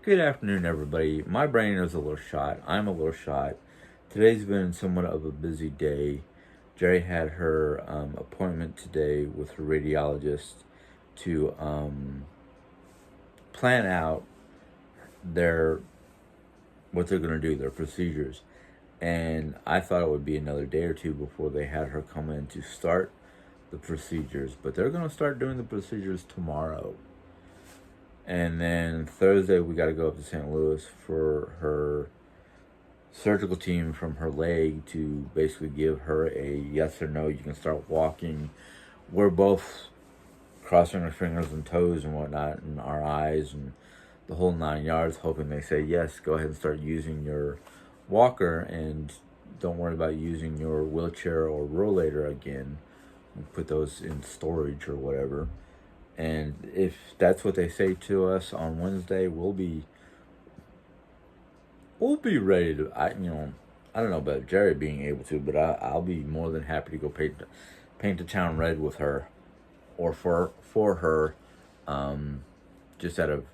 Good afternoon, everybody. My brain is a little shot. I'm a little shot. Today's been somewhat of a busy day. Jerry had her appointment today with her radiologist to plan out their what they're going to do, their procedures. And I thought it would be another day or two before they had her come in to start the procedures. But they're going to start doing the procedures tomorrow. And then Thursday, we got to go up to St. Louis for her surgical team from her leg to basically give her a yes or no. You can start walking. We're both crossing our fingers and toes and whatnot, and our eyes and the whole 9 yards, hoping they say yes. Go ahead and start using your walker, and don't worry about using your wheelchair or rollator again. Put those in storage or whatever. And if that's what they say to us on Wednesday, we'll be ready to. I don't know about Jerry being able to, but I'll be more than happy to go paint the town red with her, or for her, just out of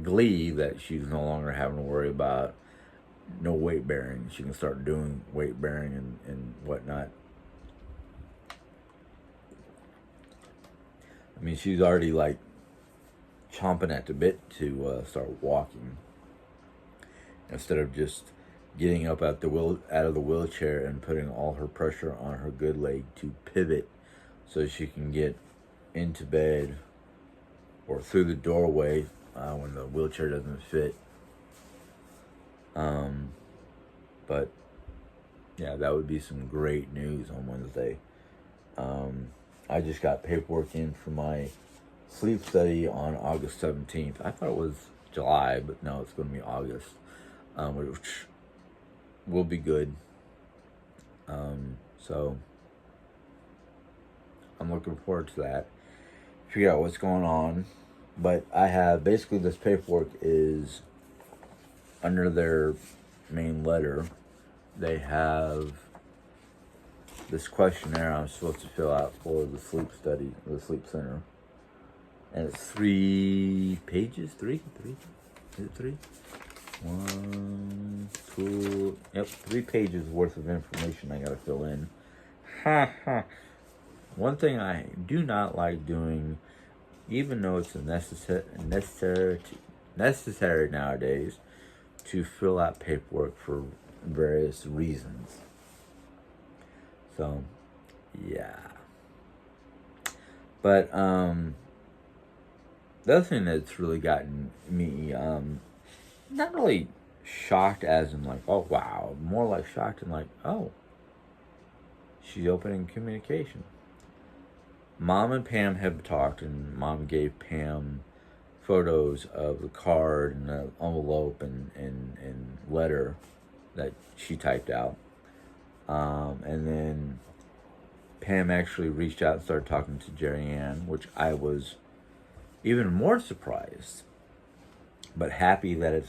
glee that she's no longer having to worry about no weight bearing. She can start doing weight bearing and whatnot. I mean, she's already like chomping at the bit to start walking, instead of just getting up out of the wheelchair and putting all her pressure on her good leg to pivot so she can get into bed or through the doorway when the wheelchair doesn't fit. But yeah, that would be some great news on Wednesday. I just got paperwork in for my sleep study on August 17th. I thought it was July, but no, it's going to be August, which will be good. So I'm looking forward to that. Figure out what's going on. But I have basically this paperwork is under their main letter. They have this questionnaire I'm supposed to fill out for the sleep study, the sleep center. And it's 3 pages. Three? Is it 3? 1, 2. Yep, 3 pages worth of information I gotta fill in. One thing I do not like doing, even though it's necessary nowadays, to fill out paperwork for various reasons. So, yeah. But the other thing that's really gotten me, not really shocked as in like, oh wow, more like shocked in like, oh, she's opening communication. Mom and Pam have talked, and Mom gave Pam photos of the card and the envelope and letter that she typed out. And then Pam actually reached out and started talking to Jerry Ann, which I was even more surprised, but happy that it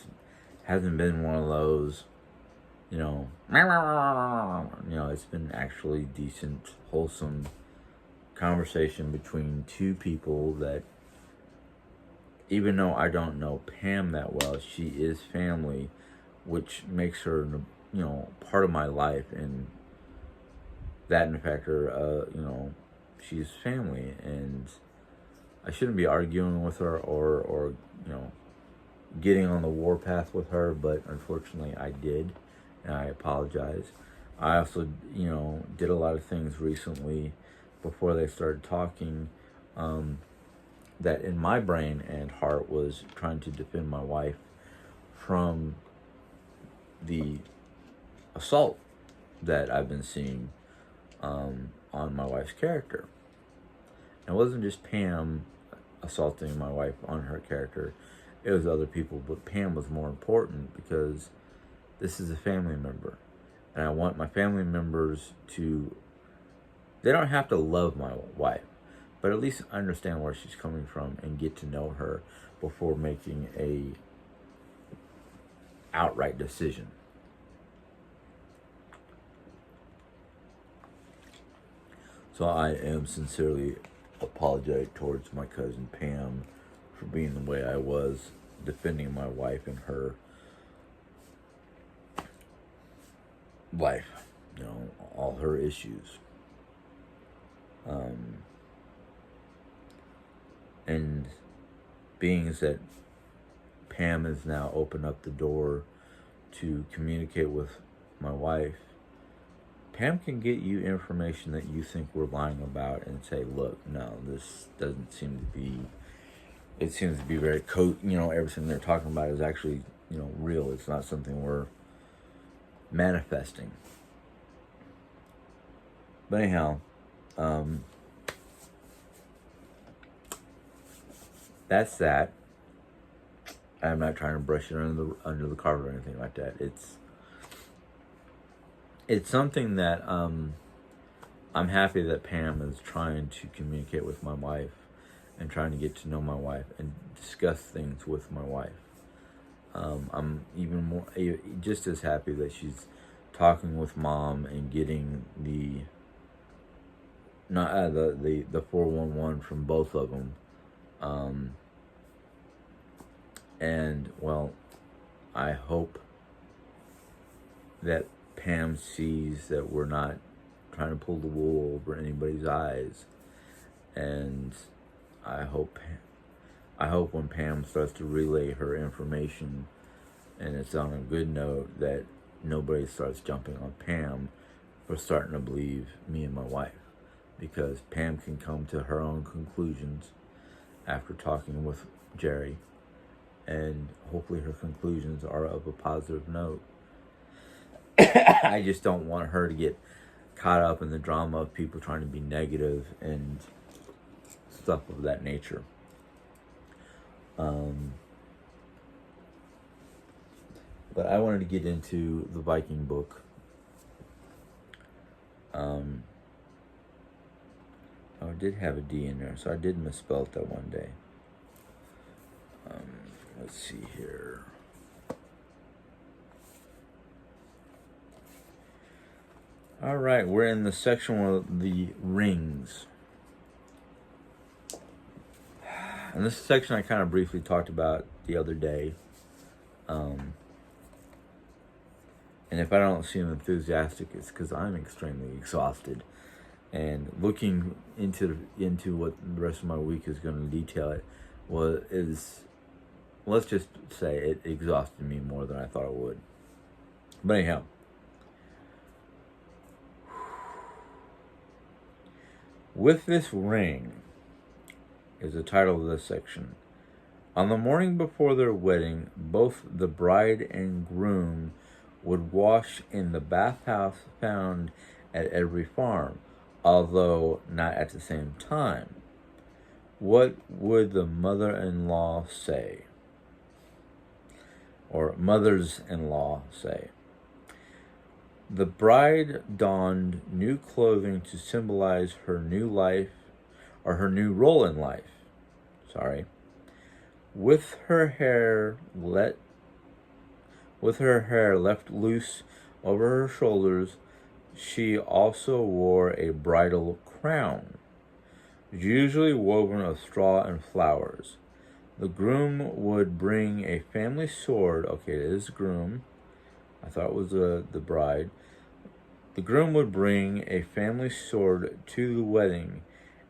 hasn't been one of those, it's been actually decent, wholesome conversation between two people that, even though I don't know Pam that well, she is family, which makes her, part of my life, and that in fact, she's family, and I shouldn't be arguing with her or getting on the warpath with her, but unfortunately I did, and I apologize. I also, did a lot of things recently before they started talking, that in my brain and heart was trying to defend my wife from the assault that I've been seeing on my wife's character. It wasn't just Pam assaulting my wife on her character. It was other people, but Pam was more important because this is a family member. And I want my family members to, they don't have to love my wife, but at least understand where she's coming from and get to know her before making a outright decision. So I am sincerely apologetic towards my cousin Pam for being the way I was defending my wife and her life, all her issues. And being that Pam has now opened up the door to communicate with my wife, Pam can get you information that you think we're lying about and say, look, no, this doesn't seem to be, it seems to be very, everything they're talking about is actually, real. It's not something we're manifesting. But anyhow, that's that. I'm not trying to brush it under the carpet or anything like that. It's something that I'm happy that Pam is trying to communicate with my wife and trying to get to know my wife and discuss things with my wife. I'm even more, just as happy that she's talking with Mom and getting the 411 from both of them. And well, I hope that Pam sees that we're not trying to pull the wool over anybody's eyes, and I hope when Pam starts to relay her information and it's on a good note, that nobody starts jumping on Pam for starting to believe me and my wife, because Pam can come to her own conclusions after talking with Jerry, and hopefully her conclusions are of a positive note. I just don't want her to get caught up in the drama of people trying to be negative and stuff of that nature. But I wanted to get into the Viking book. I did have a D in there, so I did misspell it that one day. Let's see here. All right, we're in the section of the rings. And this section I kind of briefly talked about the other day. And if I don't seem enthusiastic, it's because I'm extremely exhausted. And looking into what the rest of my week is going to detail it, let's just say it exhausted me more than I thought it would. But anyhow, with this ring is the title of this section. On the morning before their wedding, both the bride and groom would wash in the bathhouse found at every farm, although not at the same time. What would the mother-in-law say? Or mothers-in-law say? The bride donned new clothing to symbolize her new life, or her new role in life. With her hair left loose over her shoulders, she also wore a bridal crown, usually woven of straw and flowers. The groom would bring a family sword. Okay, it is groom. I thought it was the bride. The groom would bring a family sword to the wedding,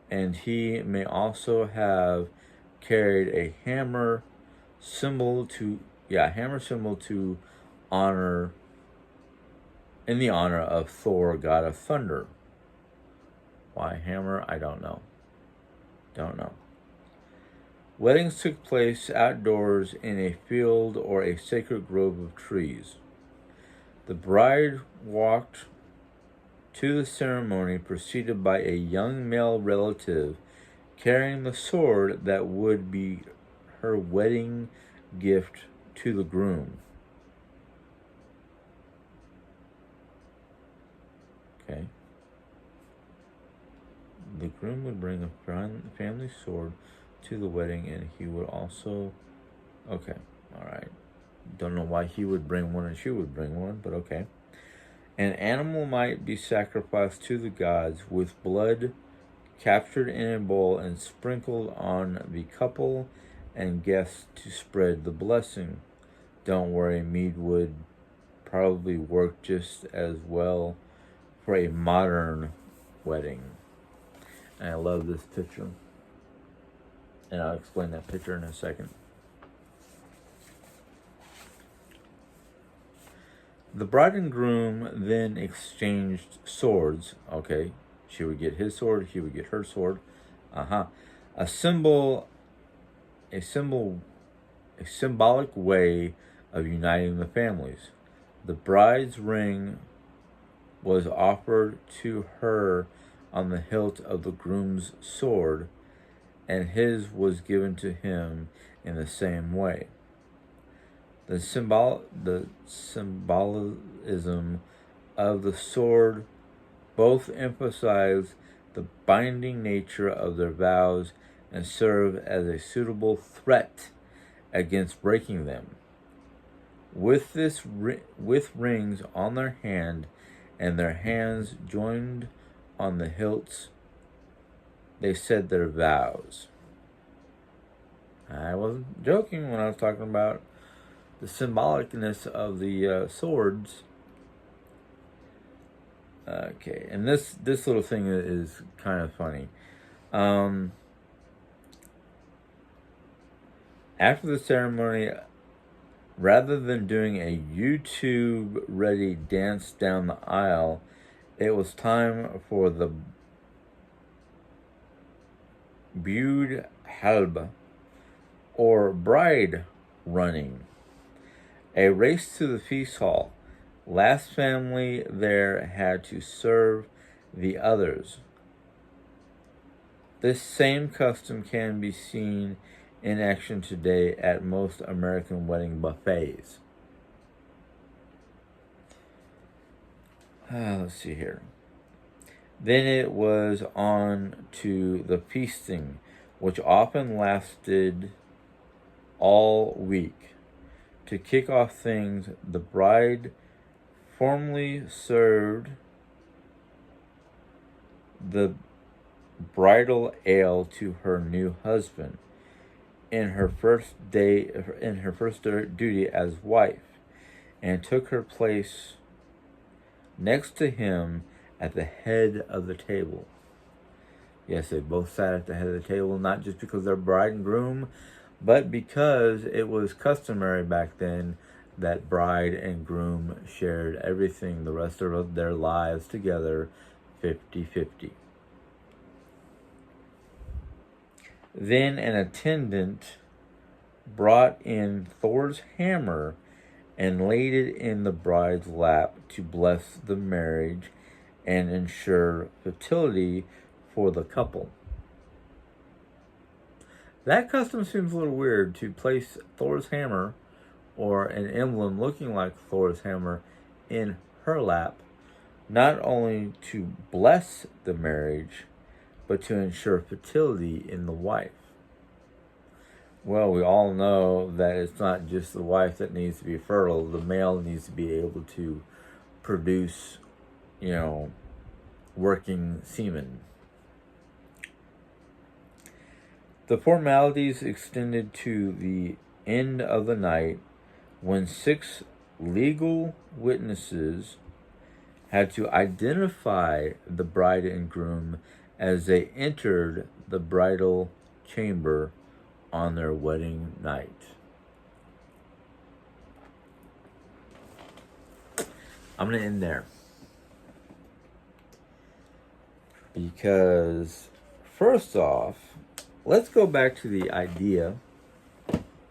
and he may also have carried a hammer symbol to honor, in the honor of Thor, god of thunder. Why hammer? I don't know. Weddings took place outdoors in a field or a sacred grove of trees. The bride walked to the ceremony preceded by a young male relative carrying the sword that would be her wedding gift to the groom. Okay. The groom would bring a family sword to the wedding, and he would also... Okay, all right. Don't know why he would bring one and she would bring one, but okay. An animal might be sacrificed to the gods with blood captured in a bowl and sprinkled on the couple and guests to spread the blessing. Don't worry, mead would probably work just as well for a modern wedding. And I love this picture. And I'll explain that picture in a second. The bride and groom then exchanged swords. Okay, she would get his sword, he would get her sword. A symbolic way of uniting the families. The bride's ring was offered to her on the hilt of the groom's sword, and his was given to him in the same way. The symbolism of the sword both emphasize the binding nature of their vows and serve as a suitable threat against breaking them. With rings on their hand and their hands joined on the hilts, they said their vows. I wasn't joking when I was talking about the symbolicness of the swords. Okay, and this little thing is kind of funny. After the ceremony, rather than doing a YouTube-ready dance down the aisle, it was time for the Betrothal, or bride running, a race to the feast hall. Last family there had to serve the others. This same custom can be seen in action today at most American wedding buffets. Let's see here. Then it was on to the feasting, which often lasted all week. To kick off things, the bride formally served the bridal ale to her new husband in her first duty as wife, and took her place next to him at the head of the table. Yes, they both sat at the head of the table, not just because they're bride and groom, but because it was customary back then that bride and groom shared everything the rest of their lives together, 50-50. Then an attendant brought in Thor's hammer and laid it in the bride's lap to bless the marriage and ensure fertility for the couple. That custom seems a little weird, to place Thor's hammer, or an emblem looking like Thor's hammer, in her lap, not only to bless the marriage, but to ensure fertility in the wife. Well, we all know that it's not just the wife that needs to be fertile. The male needs to be able to produce, working semen. The formalities extended to the end of the night, when 6 legal witnesses had to identify the bride and groom as they entered the bridal chamber on their wedding night. I'm going to end there, because first off, let's go back to the idea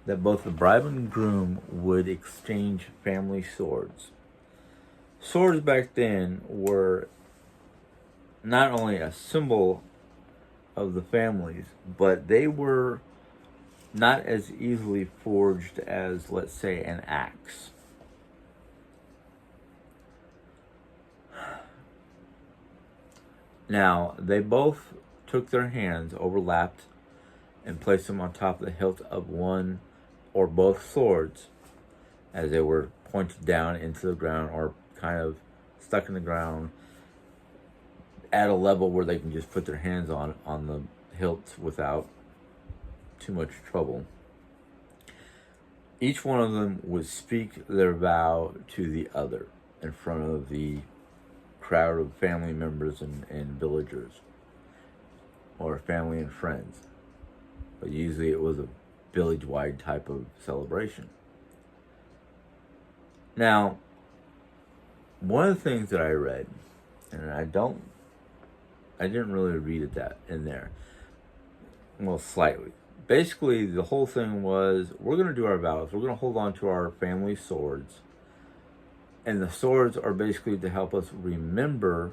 that both the bride and groom would exchange family swords. Swords back then were not only a symbol of the families, but they were not as easily forged as, let's say, an axe. Now, they both took their hands, overlapped, and placed them on top of the hilt of one or both swords as they were pointed down into the ground, or kind of stuck in the ground at a level where they can just put their hands on the hilts without too much trouble. each one of them would speak their vow to the other in front of the crowd of family members and villagers, or family and friends. But usually it was a village-wide type of celebration. Now, one of the things that I read, and I didn't really read it that in there. Well, slightly. Basically, the whole thing was, we're going to do our vows. We're going to hold on to our family swords. And the swords are basically to help us remember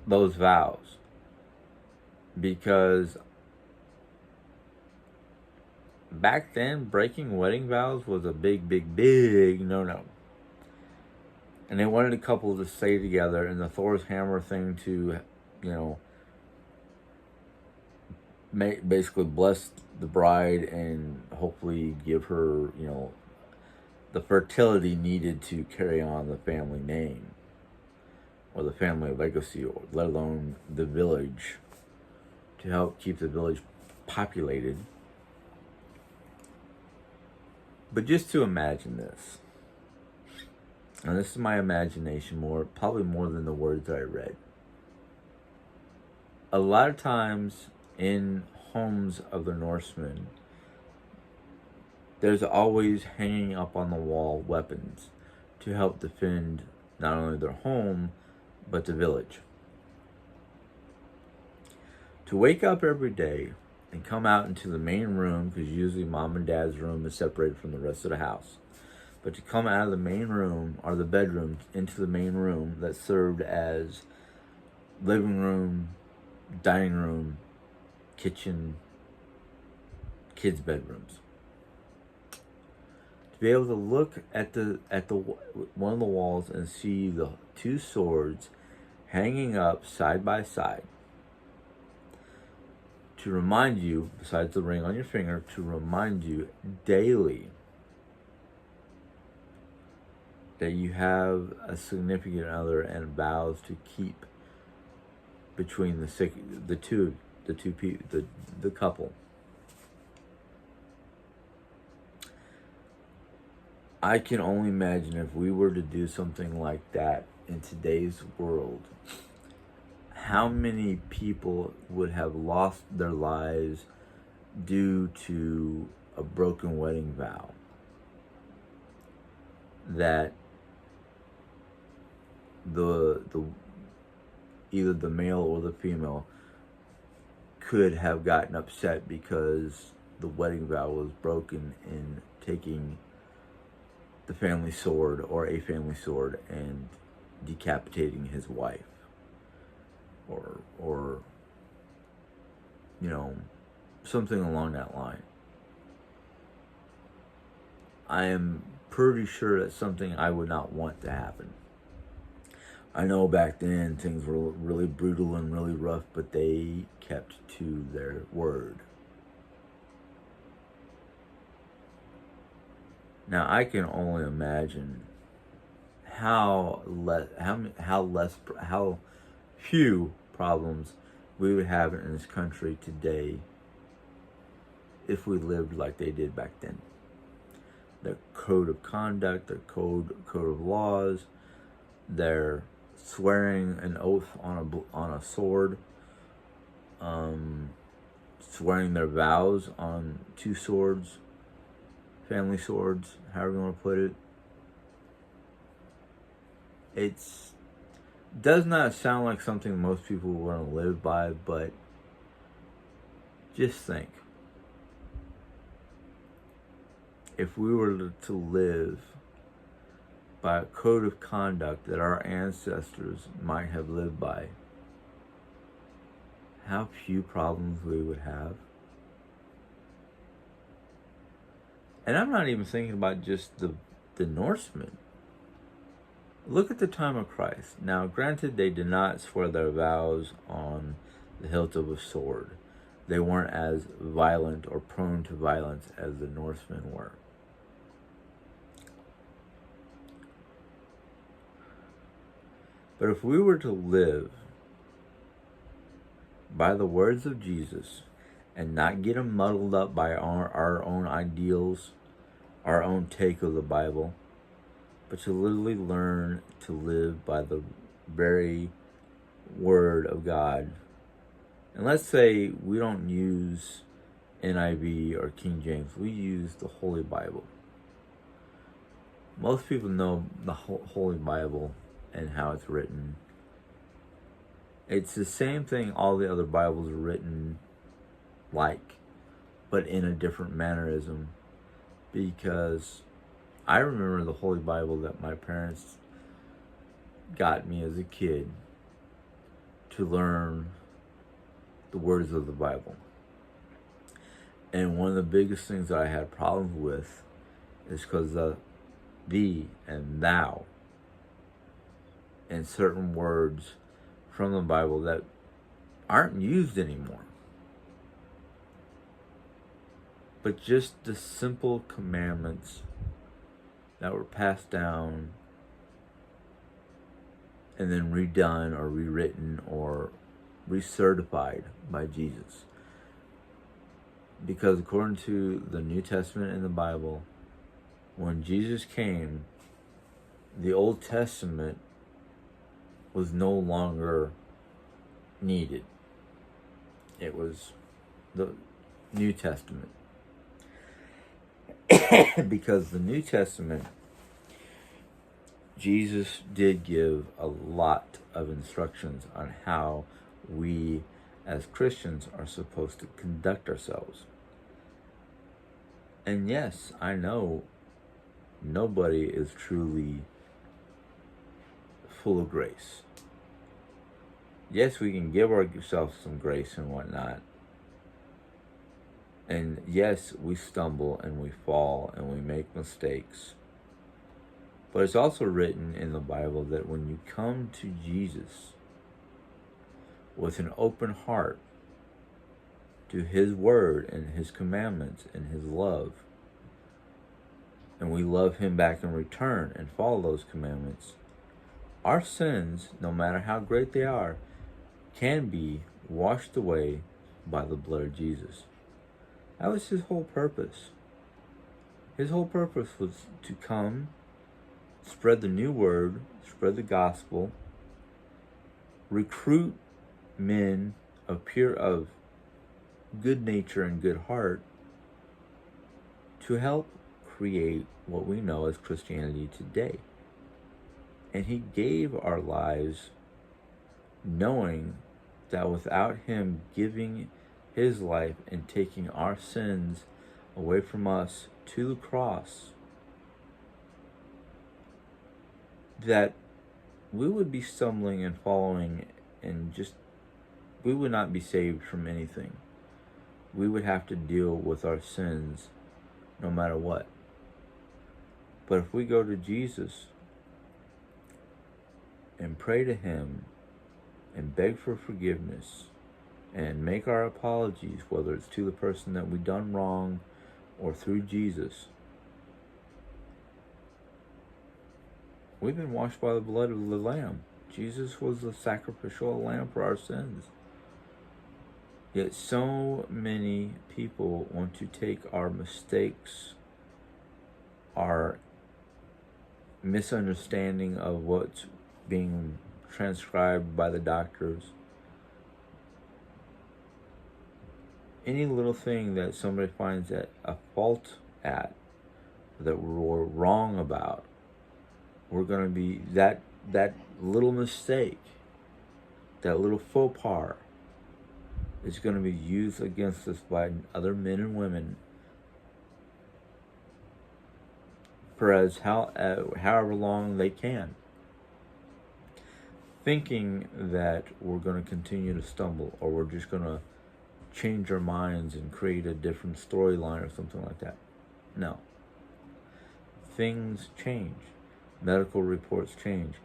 those vows. Because back then, breaking wedding vows was a big, big, big no-no. And they wanted a couple to stay together, and the Thor's hammer thing to, basically bless the bride and hopefully give her, the fertility needed to carry on the family name or the family legacy, or let alone the village, to help keep the village populated. But just to imagine this, and this is my imagination probably more than the words that I read. A lot of times in homes of the Norsemen, there's always hanging up on the wall weapons to help defend not only their home, but the village. To wake up every day and come out into the main room, because usually mom and dad's room is separated from the rest of the house, but to come out of the main room, or the bedroom, into the main room that served as living room, dining room, kitchen, kids' bedrooms. To be able to look at the one of the walls and see the two swords hanging up side by side, to remind you, besides the ring on your finger, to remind you daily that you have a significant other and vows to keep between the couple. I can only imagine if we were to do something like that in today's world, how many people would have lost their lives due to a broken wedding vow that the either the male or the female could have gotten upset because the wedding vow was broken in taking the family sword or a family sword and decapitating his wife, or something along that line. I am pretty sure that's something I would not want to happen. I know back then things were really brutal and really rough, but they kept to their word. Now I can only imagine how few problems we would have in this country today if we lived like they did back then. Their code of conduct, their code of laws, their swearing an oath on a sword, swearing their vows on two swords, family swords, however you want to put it. It does not sound like something most people want to live by, but just think. If we were to live by a code of conduct that our ancestors might have lived by, how few problems we would have. And I'm not even thinking about just the Norsemen. Look at the time of Christ. Now, granted, they did not swear their vows on the hilt of a sword. They weren't as violent or prone to violence as the Norsemen were. But if we were to live by the words of Jesus and not get them muddled up by our own ideals, our own take of the Bible, but to literally learn to live by the very Word of God. And let's say we don't use NIV or King James, we use the Holy Bible. Most people know the Holy Bible and how it's written. It's the same thing all the other Bibles are written like, but in a different mannerism. Because I remember the Holy Bible that my parents got me as a kid to learn the words of the Bible. And one of the biggest things that I had problems with is because the and thou and certain words from the Bible that aren't used anymore. But just the simple commandments that were passed down and then redone or rewritten or recertified by Jesus. Because according to the New Testament in the Bible, when Jesus came, the Old Testament was no longer needed. It was the New Testament. Because the New Testament, Jesus did give a lot of instructions on how we as Christians are supposed to conduct ourselves. And yes, I know nobody is truly full of grace. Yes, we can give ourselves some grace and whatnot. And yes, we stumble and we fall and we make mistakes. But it's also written in the Bible that when you come to Jesus with an open heart to His Word and His commandments and His love, and we love Him back in return and follow those commandments, our sins, no matter how great they are, can be washed away by the blood of Jesus. That was His whole purpose. His whole purpose was to come, spread the new word, spread the gospel, recruit men of good nature and good heart to help create what we know as Christianity today. And He gave our lives knowing that without Him giving His life and taking our sins away from us to the cross, that we would be stumbling and following and we would not be saved from anything. We would have to deal with our sins no matter what. But if we go to Jesus and pray to Him and beg for forgiveness and make our apologies, whether it's to the person that we've done wrong or through Jesus, we've been washed by the blood of the Lamb. Jesus was the sacrificial lamb for our sins. Yet so many people want to take our mistakes, our misunderstanding of what's being transcribed by the doctors, any little thing that somebody finds a fault at, that we're wrong about, we're going to be, that little mistake, that little faux pas is going to be used against us by other men and women for however long they can, thinking that we're going to continue to stumble, or we're just going to change our minds and create a different storyline or something like that. No. Things change. Medical reports change.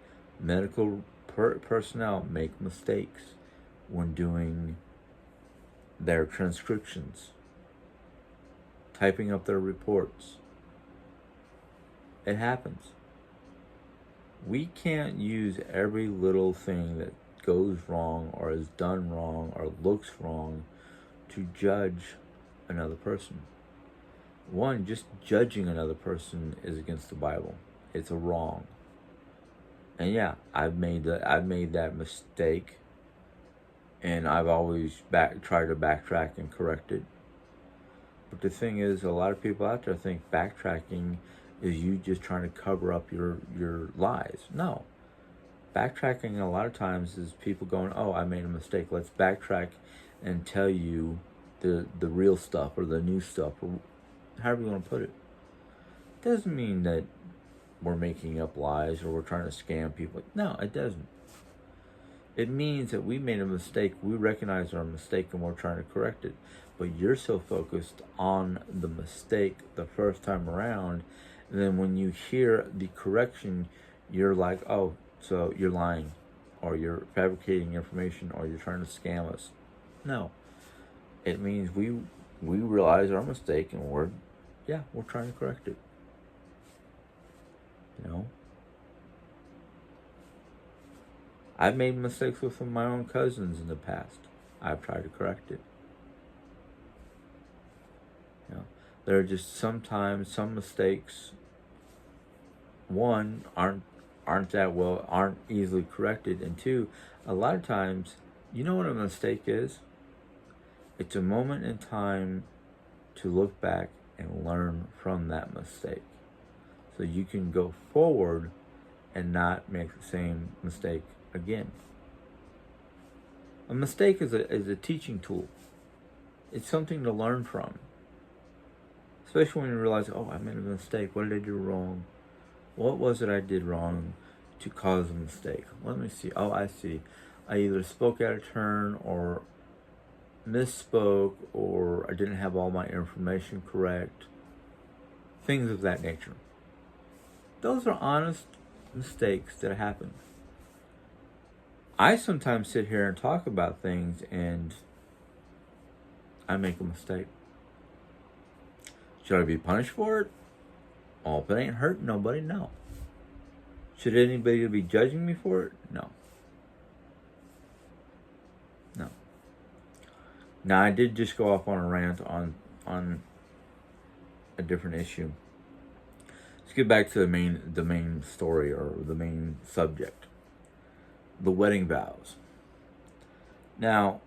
Medical personnel make mistakes when doing their transcriptions, typing up their reports. It happens. We can't use every little thing that goes wrong or is done wrong or looks wrong to judge another person. One, just judging another person is against the Bible. It's a wrong. And yeah, I've made that mistake, and I've always tried to backtrack and correct it. But the thing is, a lot of people out there think backtracking is you just trying to cover up your lies. No. Backtracking a lot of times is people going, oh, I made a mistake. Let's backtrack and tell you the real stuff or the new stuff or however you want to put it. Doesn't mean that we're making up lies or we're trying to scam people. No, it doesn't. It means that we made a mistake. We recognize our mistake and we're trying to correct it. But you're so focused on the mistake the first time around, and then when you hear the correction, you're like, oh, so you're lying, or you're fabricating information, or you're trying to scam us. No. It means we realize our mistake and we're trying to correct it. You know? I've made mistakes with my own cousins in the past. I've tried to correct it. You know, there are just sometimes some mistakes, one, aren't easily corrected, and two, a lot of times, you know what a mistake is? It's a moment in time to look back and learn from that mistake. So you can go forward and not make the same mistake again. A mistake is a teaching tool. It's something to learn from. Especially when you realize, oh, I made a mistake. What did I do wrong? What was it I did wrong to cause a mistake? Let me see. Oh, I see. I either spoke out of turn or misspoke, or I didn't have all my information correct. Things of that nature. Those are honest mistakes that happen. I sometimes sit here and talk about things and I make a mistake. Should I be punished for it? Oh, if it ain't hurting nobody, no. Should anybody be judging me for it? No. No. Now, I did just go off on a rant on a different issue. Let's get back to the main story, or the main subject. The wedding vows. Now,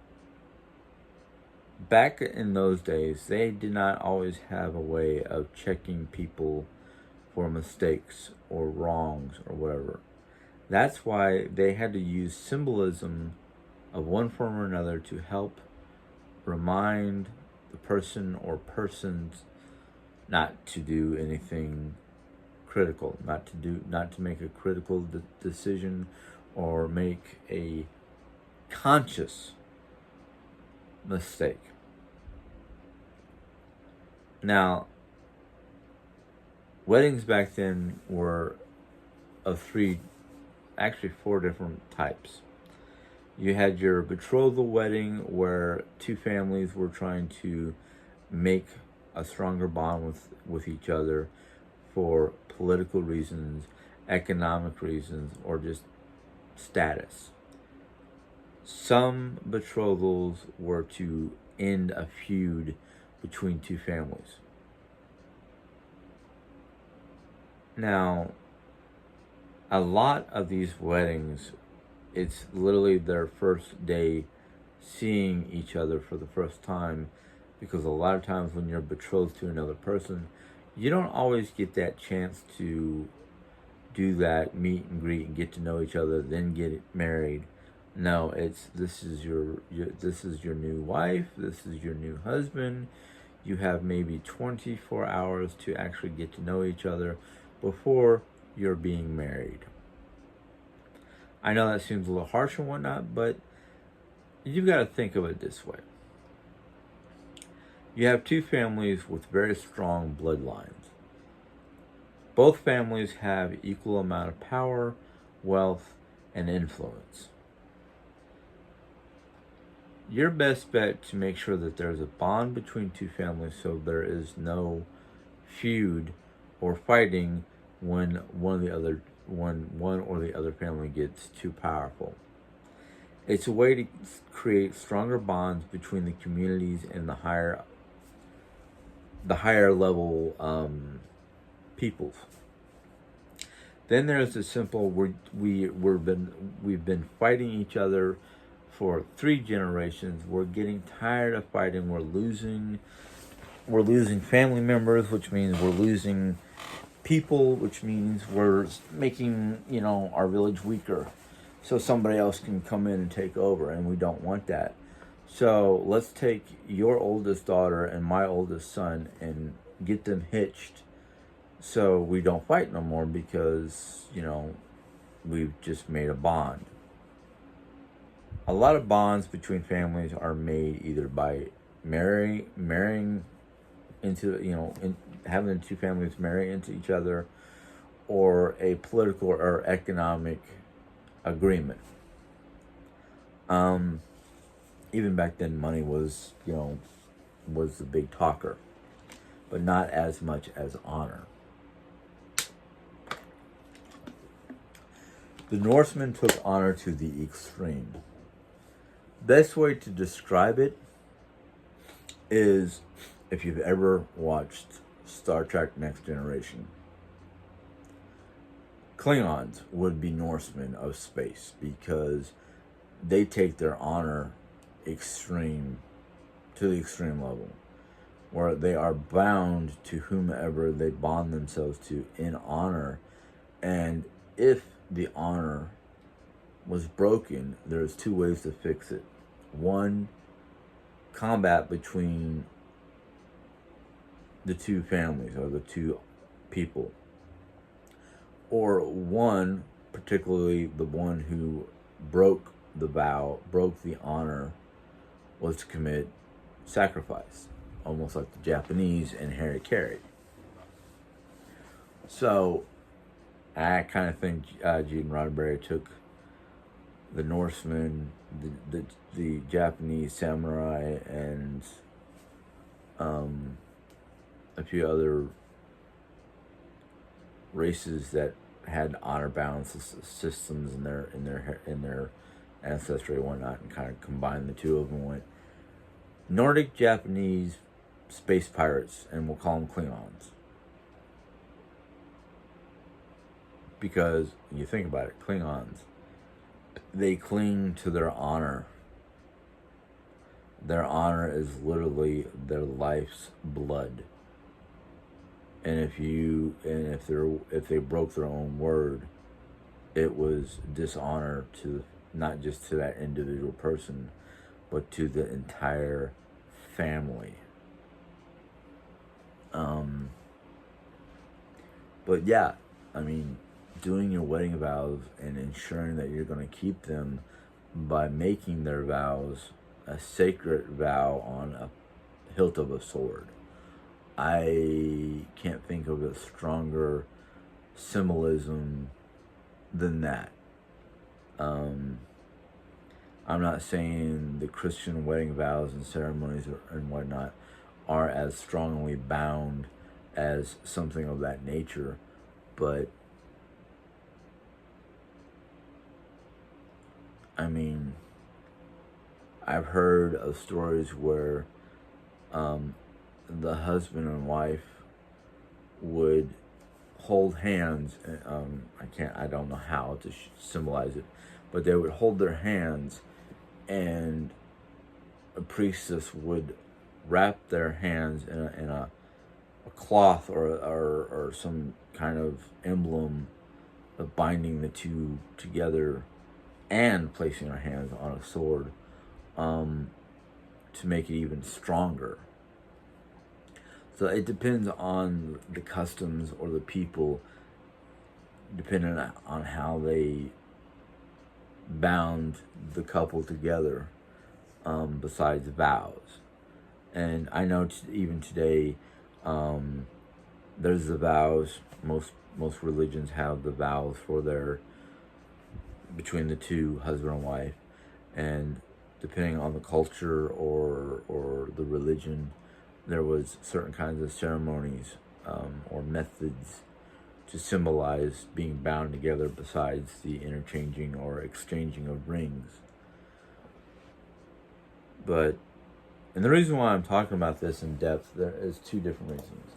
back in those days, they did not always have a way of checking people for mistakes or wrongs or whatever. That's why they had to use symbolism of one form or another to help remind the person or persons not to do anything critical, not to make a critical decision or make a conscious mistake. Now, weddings back then were of four different types. You had your betrothal wedding, where two families were trying to make a stronger bond with each other for political reasons, economic reasons, or just status. Some betrothals were to end a feud between two families. Now, a lot of these weddings, it's literally their first day seeing each other for the first time, because a lot of times when you're betrothed to another person, you don't always get that chance to do that meet and greet and get to know each other, then get married. No, this is your new wife, this is your new husband. You have maybe 24 hours to actually get to know each other before you're being married. I know that seems a little harsh and whatnot, but you've got to think of it this way. You have two families with very strong bloodlines. Both families have equal amount of power, wealth, and influence. Your best bet to make sure that there's a bond between two families, so there is no feud or fighting when one or the other family gets too powerful, It's a way to create stronger bonds between the communities and the higher level peoples. Then there's the simple we've been fighting each other for 3 generations. We're getting tired of fighting. We're losing family members, which means we're losing people, which means we're making, our village weaker so somebody else can come in and take over, and we don't want that. So let's take your oldest daughter and my oldest son and get them hitched so we don't fight no more, because, we've just made a bond. A lot of bonds between families are made either by marrying into, having the 2 families marry into each other, or a political or economic agreement. Even back then, money was the big talker, but not as much as honor. The Norsemen took honor to the extreme. Best way to describe it is, if you've ever watched Star Trek Next Generation, Klingons would be Norsemen of space, because they take their honor to the extreme level, where they are bound to whomever they bond themselves to in honor. And if the honor was broken, there's 2 ways to fix it. One, combat between the 2 families or the 2 people, or one, particularly the one who broke the vow, broke the honor, was to commit sacrifice, almost like the Japanese and Harry Carey. So I kind of think Gene Roddenberry took the Norsemen, the Japanese samurai, and a few other races that had honor balance systems in their ancestry and whatnot, and kind of combined the 2 of them and went Nordic Japanese space pirates, and we'll call them Klingons. Because you think about it, Klingons, they cling to their honor. Their honor is literally their life's blood. And if they broke their own word, it was dishonor to not just to that individual person, but to the entire family. But yeah, doing your wedding vows and ensuring that you're going to keep them by making their vows a sacred vow on a hilt of a sword. I can't think of a stronger symbolism than that. I'm not saying the Christian wedding vows and ceremonies and whatnot are as strongly bound as something of that nature, but I've heard of stories where the husband and wife would hold hands. I don't know how to symbolize it, but they would hold their hands, and a priestess would wrap their hands in a cloth or some kind of emblem of binding the 2 together, and placing her hands on a sword to make it even stronger. So it depends on the customs or the people, depending on how they bound the couple together, besides vows. And I know even today, there's the vows. Most religions have the vows for between the 2, husband and wife, and depending on the culture or the religion, there was certain kinds of ceremonies or methods to symbolize being bound together, besides the interchanging or exchanging of rings. But, and the reason why I'm talking about this in depth, there is two different reasons.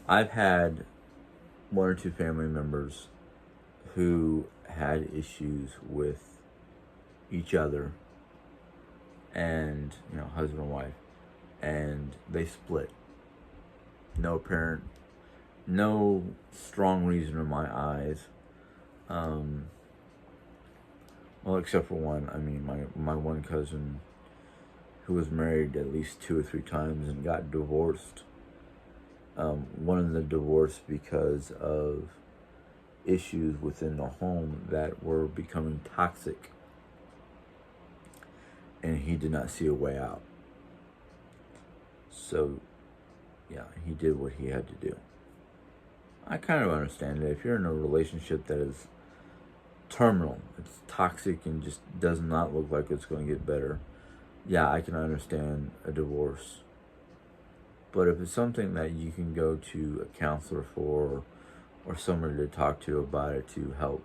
I've had one or two family members who had issues with each other and, husband and wife, and they split. No strong reason in my eyes. Well, except for one. I mean, my one cousin who was married at least 2 or 3 times and got divorced. One of them divorced because of issues within the home that were becoming toxic, and he did not see a way out. So, yeah, he did what he had to do. I kind of understand it. If you're in a relationship that is terminal, it's toxic and just does not look like it's going to get better, yeah, I can understand a divorce. But if it's something that you can go to a counselor for, or somebody to talk to about it to help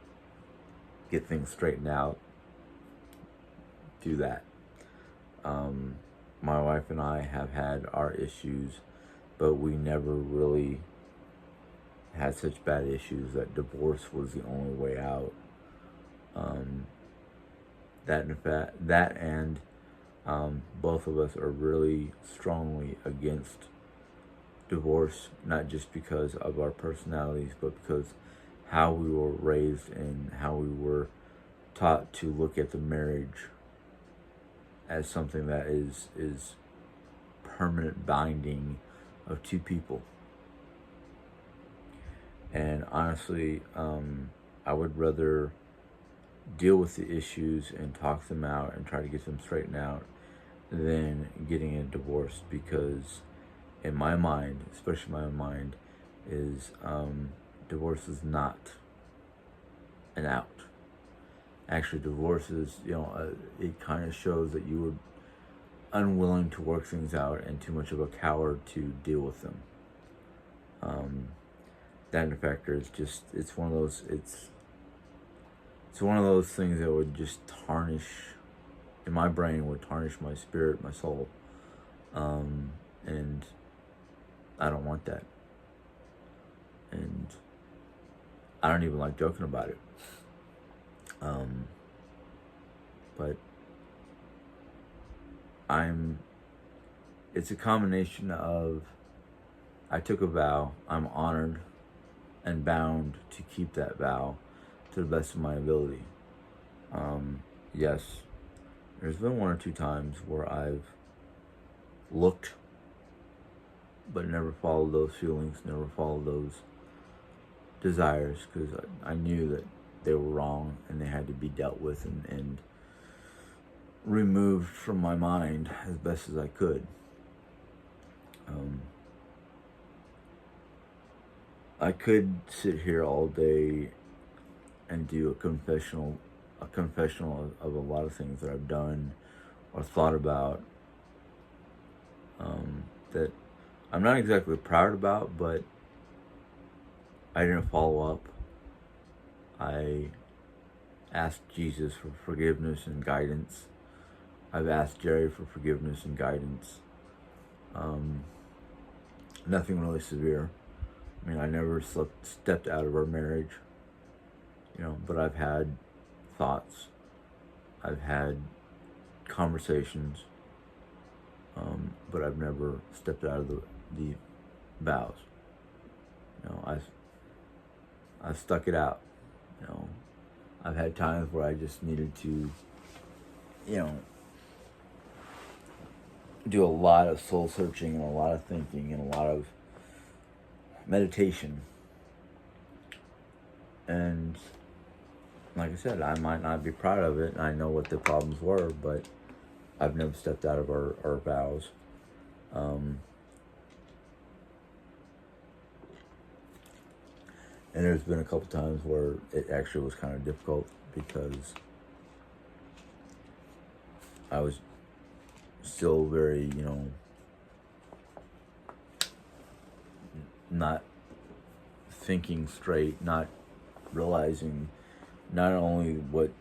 get things straightened out, do that. My wife and I have had our issues, but we never really had such bad issues that divorce was the only way out. Both of us are really strongly against divorce, not just because of our personalities, but because how we were raised and how we were taught to look at the marriage as something that is permanent binding of two people. And honestly, I would rather deal with the issues and talk them out and try to get them straightened out than getting a divorce, because in my mind, especially my mind, is divorce is not an out. Actually, divorce is, it kind of shows that you were unwilling to work things out and too much of a coward to deal with them. That factor is just, it's one of those things that would just tarnish, in my brain, would tarnish my spirit, my soul. And I don't want that. And I don't even like joking about it. But it's a combination of, I took a vow, I'm honored and bound to keep that vow to the best of my ability. Yes, there's been 1 or 2 times where I've looked but never followed those feelings, never followed those desires, because I knew that they were wrong and they had to be dealt with and removed from my mind as best as I could. I could sit here all day and do a confessional of a lot of things that I've done or thought about, that I'm not exactly proud about, but I didn't follow up. I asked Jesus for forgiveness and guidance. I've asked Jerry for forgiveness and guidance. Nothing really severe. I mean, I never stepped out of our marriage, but I've had thoughts. I've had conversations, but I've never stepped out of the vows. I've stuck it out. I've had times where I just needed to, do a lot of soul searching and a lot of thinking and a lot of meditation. And like I said, I might not be proud of it. I know what the problems were, but I've never stepped out of our vows. And there's been a couple times where it actually was kind of difficult because I was still very, not thinking straight, not realizing not only what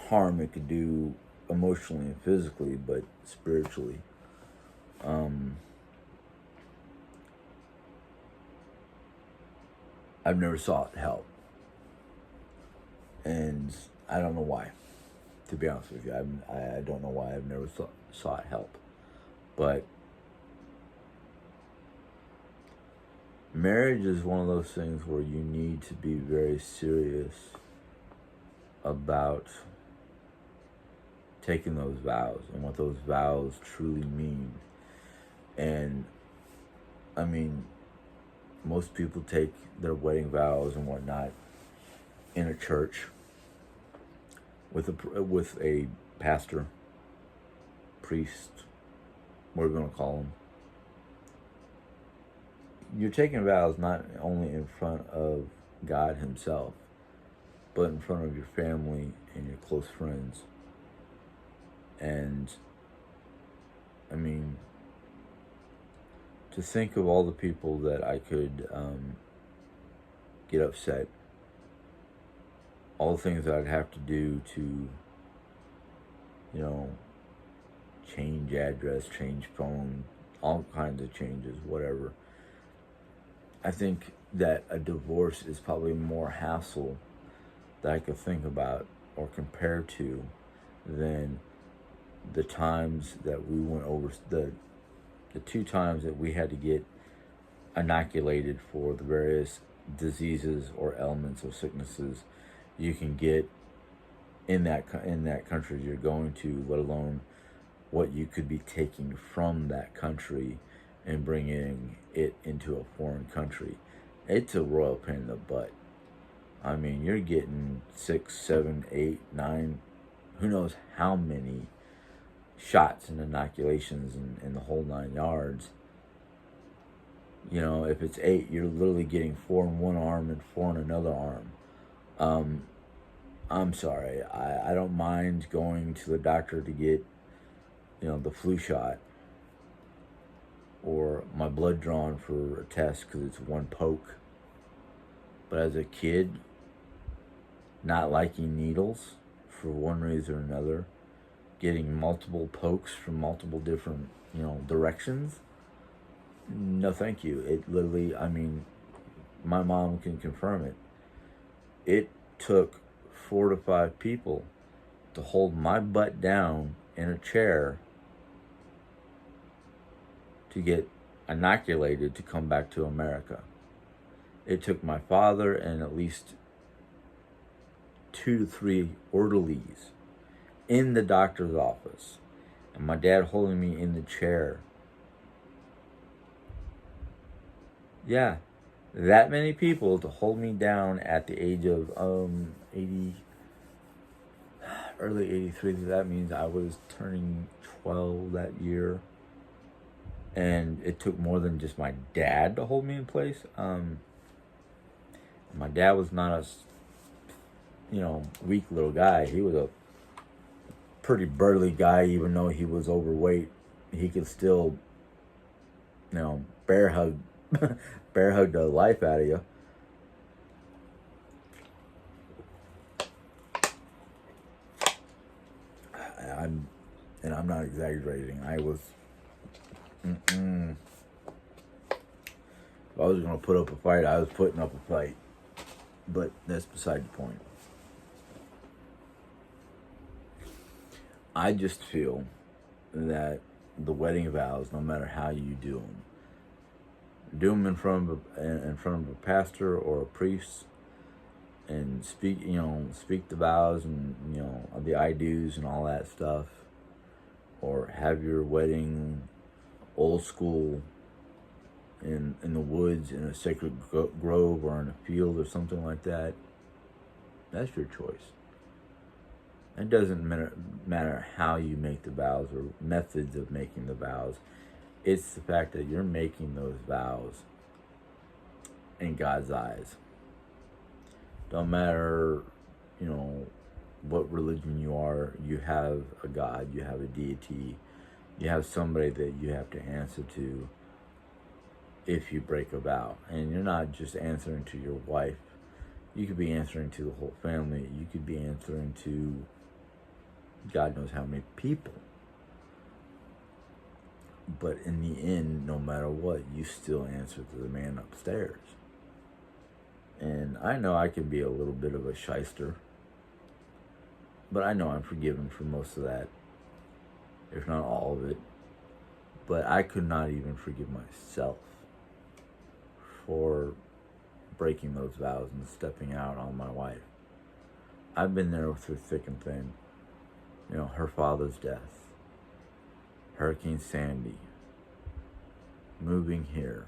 harm it could do emotionally and physically, but spiritually. I've never sought help, and I don't know why. To be honest with you, I don't know why I've never sought help, but marriage is one of those things where you need to be very serious about taking those vows and what those vows truly mean. And I mean, most people take their wedding vows and whatnot in a church with a pastor, priest, what are we going to call them. You're taking vows not only in front of God himself, but in front of your family and your close friends. And I mean, to think of all the people that I could get upset, all the things that I'd have to do to, change address, change phone, all kinds of changes, whatever. I think that a divorce is probably more hassle that I could think about or compare to than the times that we went over, the 2 times that we had to get inoculated for the various diseases or ailments or sicknesses you can get in that country you're going to, let alone what you could be taking from that country and bringing it into a foreign country. It's a royal pain in the butt. I mean, you're getting 6, 7, 8, 9, who knows how many shots and inoculations and the whole 9 yards. If it's 8, you're literally getting 4 in one arm and 4 in another arm. I'm sorry. I don't mind going to the doctor to get, the flu shot or my blood drawn for a test because it's one poke. But as a kid, not liking needles for one reason or another, getting multiple pokes from multiple different, directions, no thank you. It literally, I mean, my mom can confirm it. It took 4 to 5 people to hold my butt down in a chair to get inoculated to come back to America. It took my father and at least 2 to 3 orderlies in the doctor's office, and my dad holding me in the chair. Yeah, that many people to hold me down at the age of 80, early 83. That means I was turning 12 that year. And it took more than just my dad to hold me in place. My dad was not a, weak little guy. He was a pretty burly guy, even though he was overweight. He could still, bear hug the life out of you. I'm not exaggerating. I was. If I was going to put up a fight, I was putting up a fight. But that's beside the point. I just feel that the wedding vows, no matter how you do them in front of a pastor or a priest, and speak the vows and the I do's and all that stuff, or have your wedding old school in the woods in a sacred grove or in a field or something like that. That's your choice. It doesn't matter how you make the vows or methods of making the vows. It's the fact that you're making those vows in God's eyes. Don't matter, what religion you are, you have a God, you have a deity, you have somebody that you have to answer to if you break a vow. And you're not just answering to your wife. You could be answering to the whole family. You could be answering to God knows how many people. But in the end, no matter what, you still answer to the man upstairs. And I know I can be a little bit of a shyster, but I know I'm forgiven for most of that, if not all of it. But I could not even forgive myself for breaking those vows and stepping out on my wife. I've been there through thick and thin. You know, her father's death, Hurricane Sandy, moving here,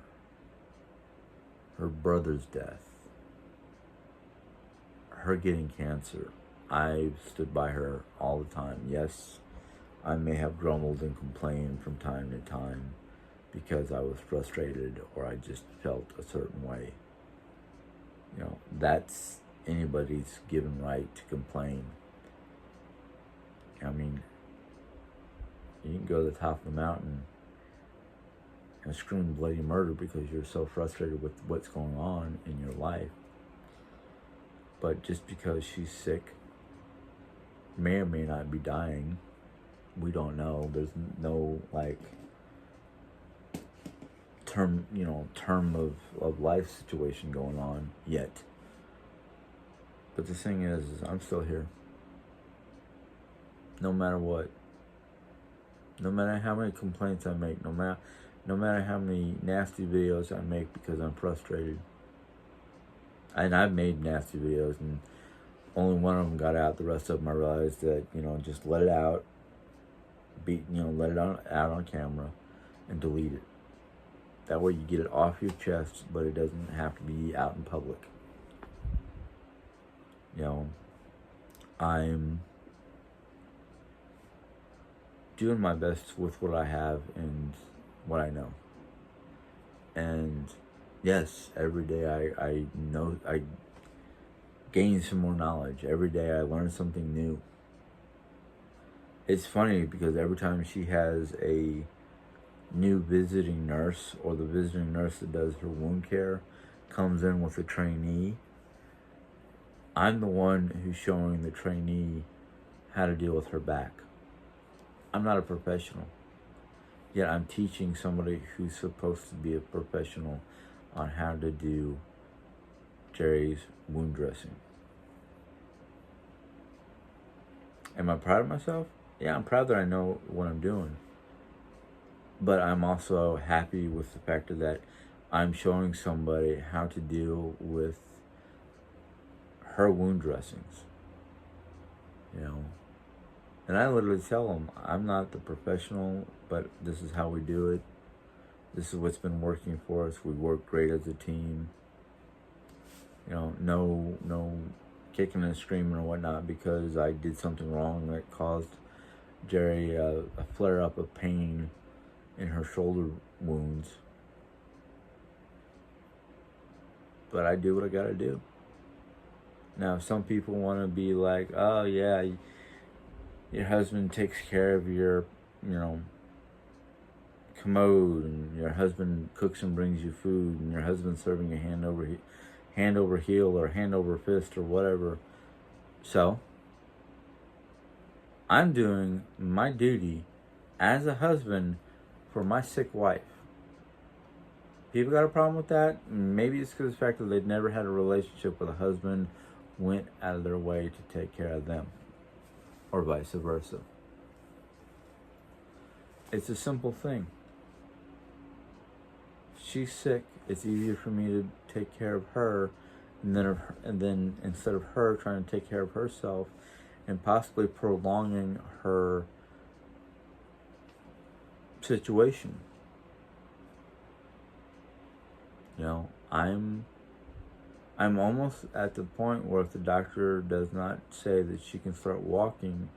her brother's death, her getting cancer. I stood by her all the time. Yes, I may have grumbled and complained from time to time because I was frustrated or I just felt a certain way. You know, that's anybody's given right to complain. I mean, you can go to the top of the mountain and scream bloody murder because you're so frustrated with what's going on in your life. But just because she's sick, may or may not be dying, we don't know. There's no term of life situation going on yet. But the thing is I'm still here. No matter what. No matter how many complaints I make, no matter how many nasty videos I make because I'm frustrated. And I've made nasty videos and only one of them got out. The rest of them I realized that, just let it out. Let it out on camera and delete it. That way you get it off your chest, but it doesn't have to be out in public. I'm doing my best with what I have and what I know. And yes, every day I know I gain some more knowledge. Every day I learn something new. It's funny because every time she has a new visiting nurse or the visiting nurse that does her wound care comes in with a trainee, I'm the one who's showing the trainee how to deal with her back. I'm not a professional, yet I'm teaching somebody who's supposed to be a professional on how to do Jerry's wound dressing. Am I proud of myself? Yeah, I'm proud that I know what I'm doing. But I'm also happy with the fact that I'm showing somebody how to deal with her wound dressings. And I literally tell them, I'm not the professional, but this is how we do it. This is what's been working for us. We work great as a team. No kicking and screaming or whatnot because I did something wrong that caused Jerry a flare-up of pain in her shoulder wounds. But I do what I gotta do. Now, some people want to be like, oh yeah, your husband takes care of your, commode, and your husband cooks and brings you food, and your husband's serving you hand over heel or hand over fist or whatever. So, I'm doing my duty as a husband for my sick wife. People got a problem with that? Maybe it's because of the fact that they've never had a relationship with a husband went out of their way to take care of them, or vice versa. It's a simple thing. She's sick. It's easier for me to take care of her, and then instead of her trying to take care of herself and possibly prolonging her situation. I'm almost at the point where if the doctor does not say that she can start walking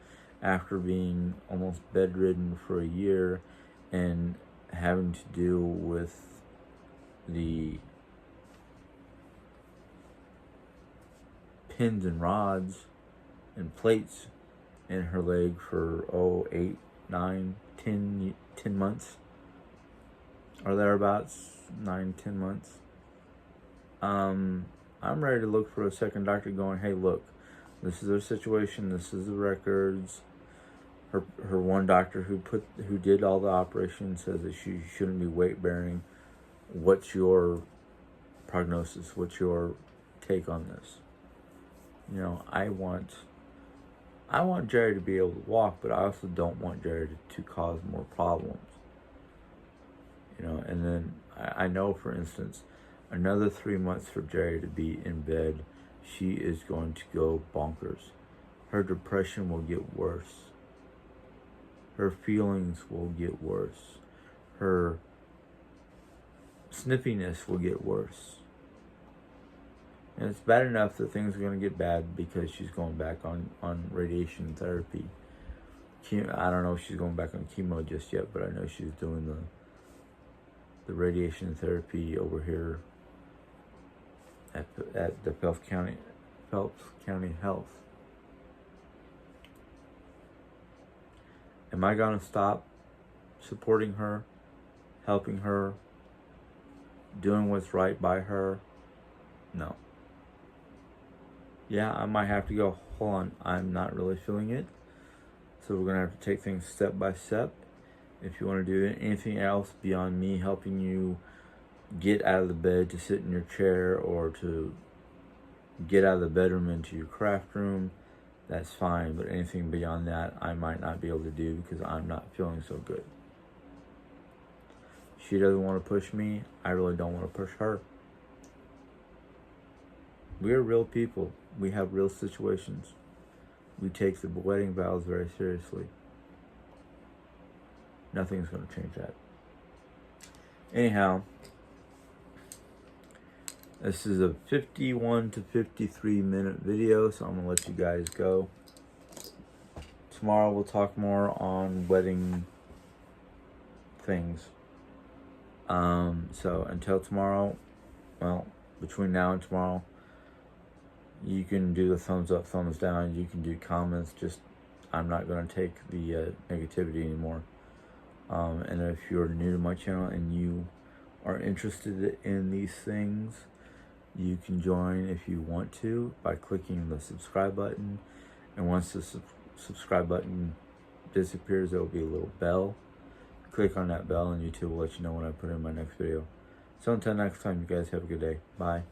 after being almost bedridden for a year and having to deal with the pins and rods and plates in her leg for 8, 9, 10 months or thereabouts, 9, 10 months. I'm ready to look for a second doctor going, hey, look, this is their situation, this is the records, Her one doctor who did all the operations says that she shouldn't be weight bearing. What's your prognosis? What's your take on this? You know, I want Jerry to be able to walk, but I also don't want Jerry to cause more problems. You know, and then I know, for instance, another 3 months for Jerry to be in bed, she is going to go bonkers. Her depression will get worse. Her feelings will get worse. Her snippiness will get worse. And it's bad enough that things are going to get bad because she's going back on radiation therapy. I don't know if she's going back on chemo just yet, but I know she's doing the radiation therapy over here at the Phelps County Health. Am I going to stop supporting her, helping her, doing what's right by her? No. Yeah, I might have to go, hold on, I'm not really feeling it. So we're going to have to take things step by step. If you want to do anything else beyond me helping you get out of the bed to sit in your chair or to get out of the bedroom into your craft room, that's fine. But anything beyond that, I might not be able to do because I'm not feeling so good. She doesn't want to push me. I really don't want to push her. We are real people. We have real situations. We take the wedding vows very seriously. Nothing's going to change that. Anyhow, this is a 51 to 53 minute video, so I'm going to let you guys go. Tomorrow we'll talk more on wedding things. So until tomorrow, well, between now and tomorrow, you can do the thumbs up, thumbs down. You can do comments. Just, I'm not going to take the negativity anymore. And if you're new to my channel and you are interested in these things, you can join if you want to by clicking the subscribe button. And once the subscribe button disappears, there will be a little bell. Click on that bell and YouTube will let you know when I put in my next video. So until next time, you guys have a good day. Bye.